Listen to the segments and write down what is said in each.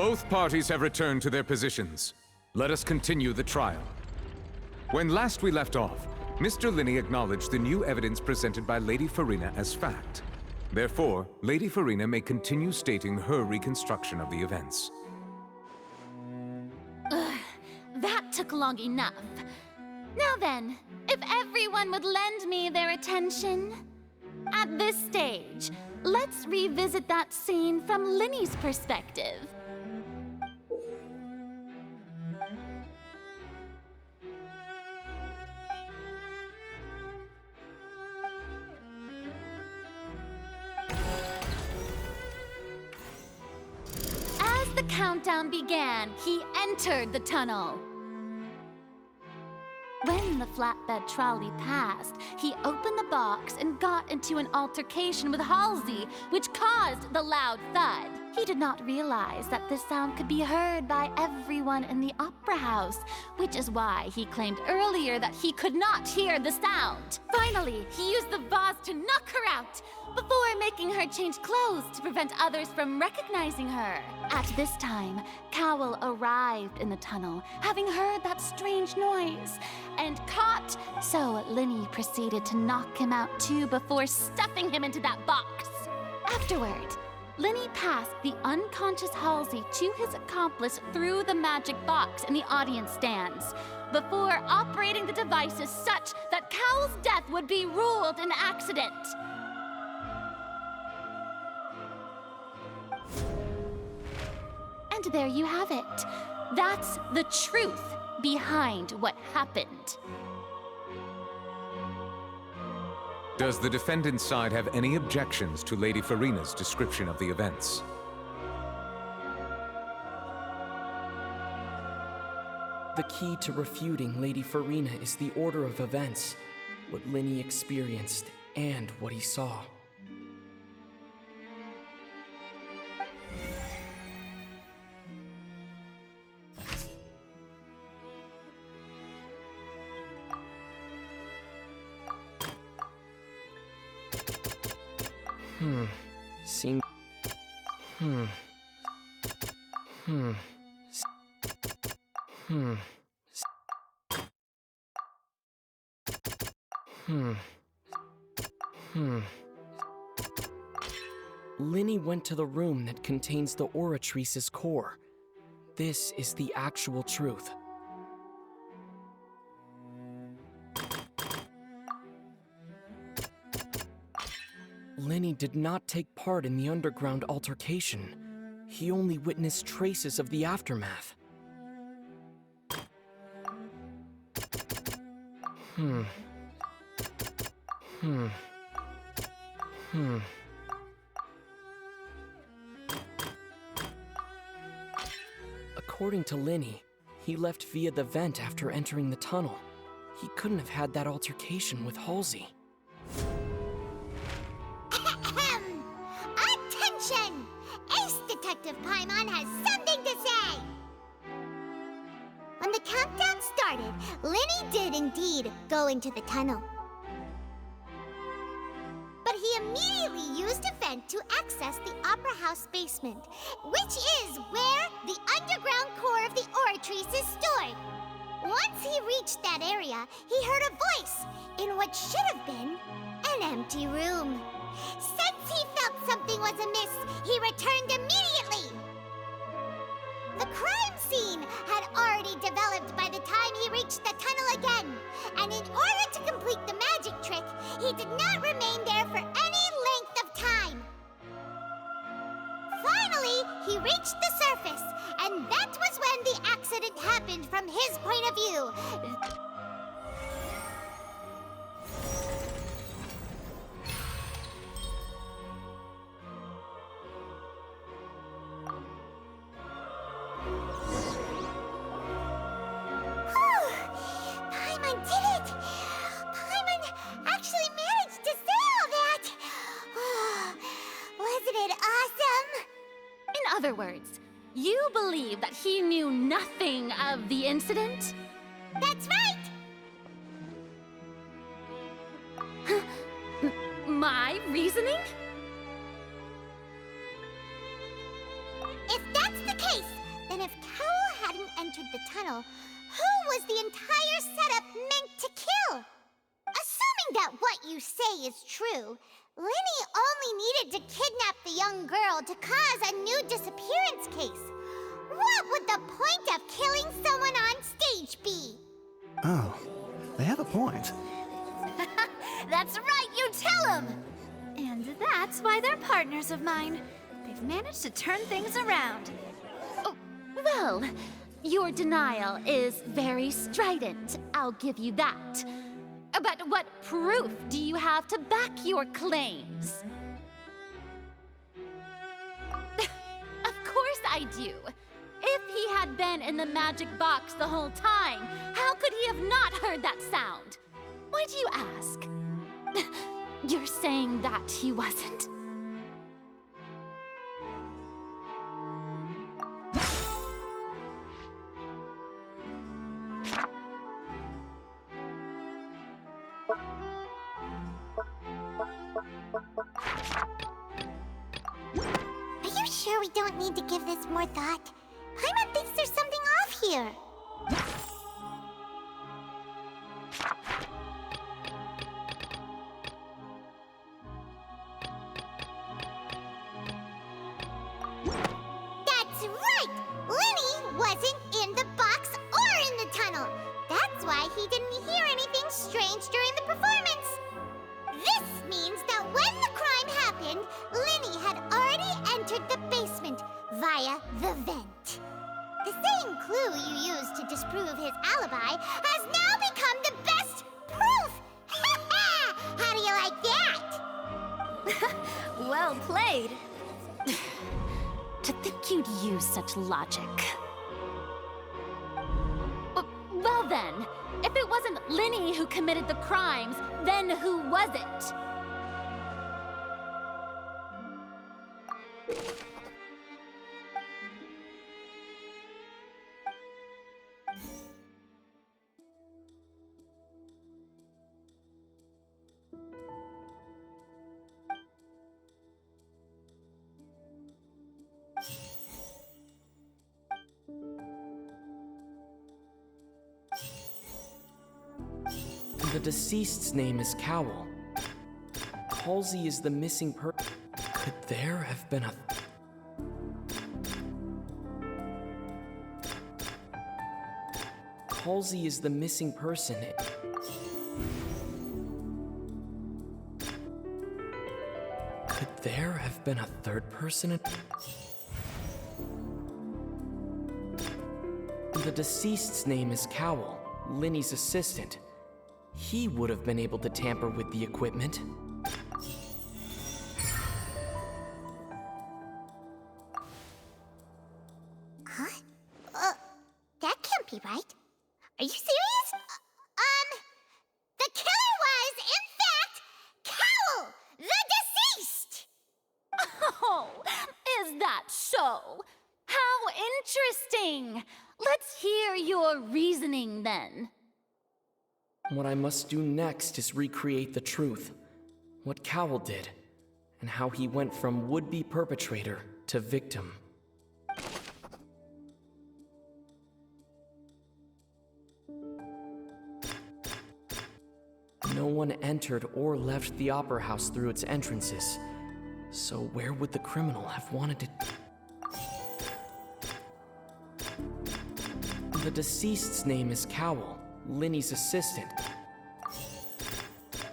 Both parties have returned to their positions. Let us continue the trial. When last we left off, Mr. Linney acknowledged the new evidence presented by Lady Farina as fact. Therefore, Lady Farina may continue stating her reconstruction of the events. That took long enough. Now then, if everyone would lend me their attention. At this stage, let's revisit that scene from Linney's perspective. As the countdown began, he entered the tunnel. When the flatbed trolley passed, he opened the box and got into an altercation with Halsey, which caused the loud thud. He did not realize that this sound could be heard by everyone in the opera house, which is why he claimed earlier that he could not hear the sound. Finally, he used the vase to knock her out, before making her change clothes to prevent others from recognizing her. At this time, Cowell arrived in the tunnel, having heard that strange noise, and caught, so Linney proceeded to knock him out too before stuffing him into that box. Afterward, Linney passed the unconscious Halsey to his accomplice through the magic box in the audience stands, before operating the devices such that Cowell's death would be ruled an accident. And there you have it. That's the truth behind what happened. Does the defendant's side have any objections to Lady Farina's description of the events? The key to refuting Lady Farina is the order of events, what Linney experienced and what he saw. Linney went to the room that contains the Oratrice's core. This is the actual truth. Linney did not take part in the underground altercation. He only witnessed traces of the aftermath. According to Linney, he left via the vent after entering the tunnel. He couldn't have had that altercation with Halsey. Attention! Ace Detective Paimon has something to say! When the countdown started, Linney did indeed go into the tunnel. But he immediately used a vent to access the Opera House basement, which is where the underground core of the Oratrice is stored. Once he reached that area, he heard a voice in what should have been an empty room. Since he felt something was amiss, he returned immediately. The crime scene had already developed by the time he reached the tunnel again, and in order to complete the magic trick, he did not remain there for any length of time. Finally, he reached the surface, and that was when the accident happened from his point of view. Paimon did it! Paimon actually managed to say all that! Wasn't it awesome? In other words, you believe that he knew nothing of the incident? That's right! My reasoning? If that's the case, entered the tunnel, who was the entire setup meant to kill? Assuming that what you say is true, Linny only needed to kidnap the young girl to cause a new disappearance case. What would the point of killing someone on stage be? Oh, they have a point. That's right, you tell them! And that's why they're partners of mine. They've managed to turn things around. Oh, well, your denial is very strident, I'll give you that. But what proof do you have to back your claims? Of course I do. If he had been in the magic box the whole time, how could he have not heard that sound? Why do you ask? You're saying that he wasn't? Are you sure we don't need to give this more thought? Paimon thinks there's something off here. That's right! Linny wasn't in the box or in the tunnel. That's why he didn't hear anything strange during the performance. This means that when the crime happened, Linny had already entered the basement via the vent. The same clue you used to disprove his alibi has now become the best proof! How do you like that? Well played. To think you'd use such logic. Well then, if it wasn't Linny who committed the crimes, then who was it? The deceased's name is Cowell. Halsey is the missing person. Could there have been a... Halsey is the missing person. Could there have been a third person? The deceased's name is Cowell, Linny's assistant. He would have been able to tamper with the equipment. Huh? That can't be right. Are you serious? The killer was, in fact, Cowell, the deceased! Oh, is that so? How interesting! Let's hear your reasoning then. What I must do next is recreate the truth. What Cowell did, and how he went from would-be perpetrator to victim. No one entered or left the Opera House through its entrances. So where would the criminal have wanted to... The deceased's name is Cowell, Linny's assistant.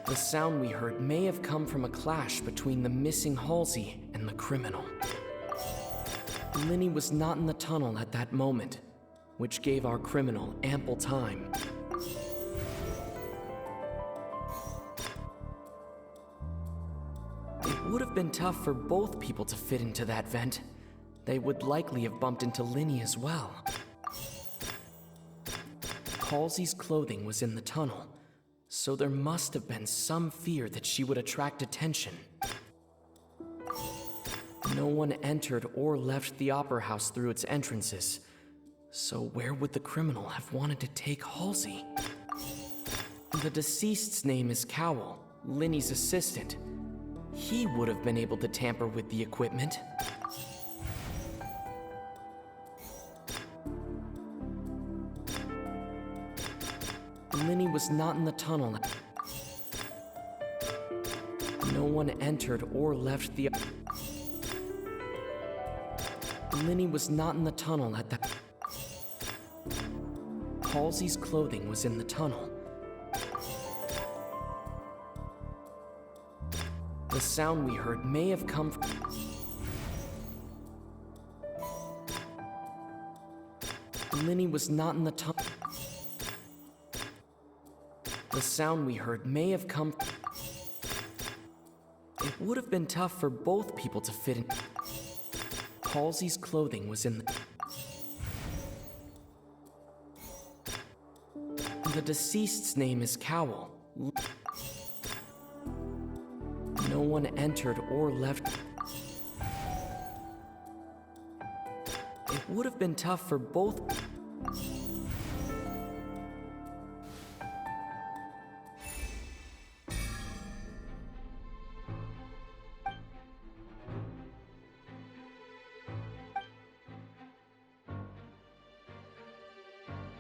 The sound we heard may have come from a clash between the missing Halsey and the criminal. Linny was not in the tunnel at that moment, which gave our criminal ample time. It would have been tough for both people to fit into that vent. They would likely have bumped into Linny as well. Halsey's clothing was in the tunnel, so there must have been some fear that she would attract attention. No one entered or left the Opera House through its entrances, so where would the criminal have wanted to take Halsey? The deceased's name is Cowell, Linny's assistant. He would have been able to tamper with the equipment. Linny was not in the tunnel. No one entered or left the... Linny was not in the tunnel at that... Halsey's clothing was in the tunnel. The sound we heard may have come from... Linny was not in the tunnel. The sound we heard may have come... It would have been tough for both people to fit in. Halsey's clothing was in the... The deceased's name is Cowl. No one entered or left. It would have been tough for both...